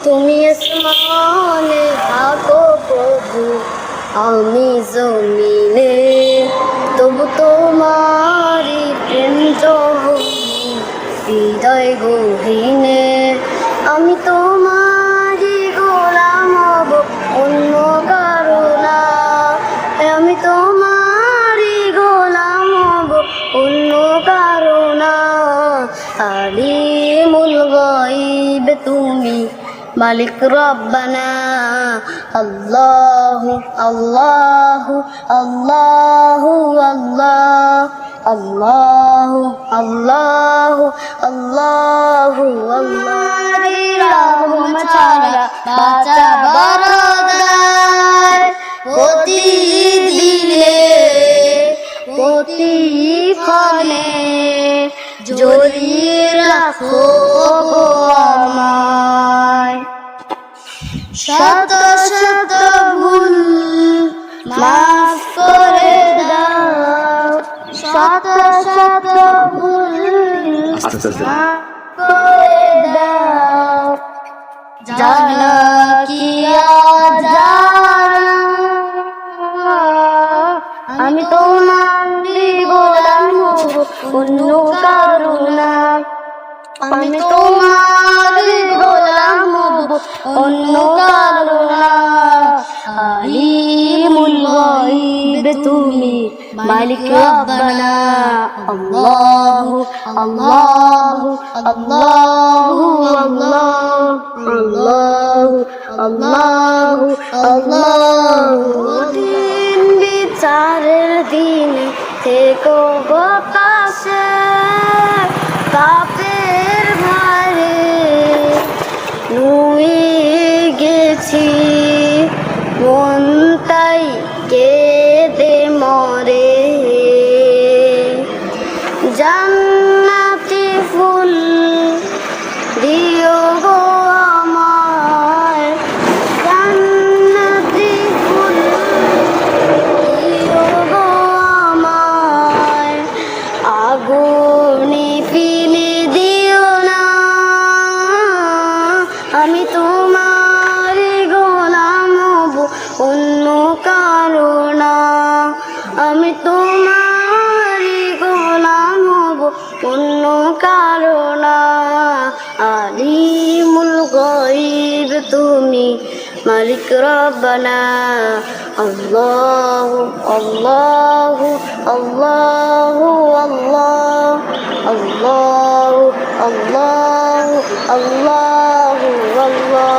তুমি আসমানে থাকো প্রভু, আমি জমিনে, তবু তোমারই প্রেম জহরি হৃদয় গহীনে। আমি তোমারই গোলাম হব, অন্য কারো না। আমি তোমারই গোলাম হব, অন্য কারো না। আলিমুল গায়ব তুমি, মালিক রব্বানা। আল্লাহু আল্লাহু আল্লাহু আল্লাহ, আল্লাহু আল্লাহু আল্লাহু আল্লাহ। রহম ছাড়া বাঁচা বড় দায়, প্রতিদিনে প্রতিক্ষণে জড়িয়ে রাখো গো আমায়। শত শত ভুল মাফ করে দাও, শত শত ভুল মাফ করে দাও। জানা কি অজানা, আমি তোমারই গোলাম হব, অন্য কারো না। আমি তোমারই গোলাম হব, অন্য কারো না। আলিমুল গায়ব তুমি, মালিক রব্বানা। আল্লাহু আল্লাহু আল্লাহু আল্লাহু আল্লাহু আল্লাহু। দিন বিচারের দিন থেকো গো পাশে, পাপের ভারে নুয়ে গেছি, মনটাই কেঁদে মরে। জান্নাতি ফুল দিও গো আমায়, জান্নাতি ফুল দিও গো আমায়। আগুনে ফেলে দিও না, আমি তোমার গোলাম হব, অন্য কারো না। আমি তোমার গোলাম হব, অন্য কারো না। আলিমুল গায়ব তুমি, মালিক রব্বানা। আল্লাহু আল্লাহু আল্লাহু আল্লাহ, আল্লাহু আল্লাহু আল্লাহু আল্লাহ।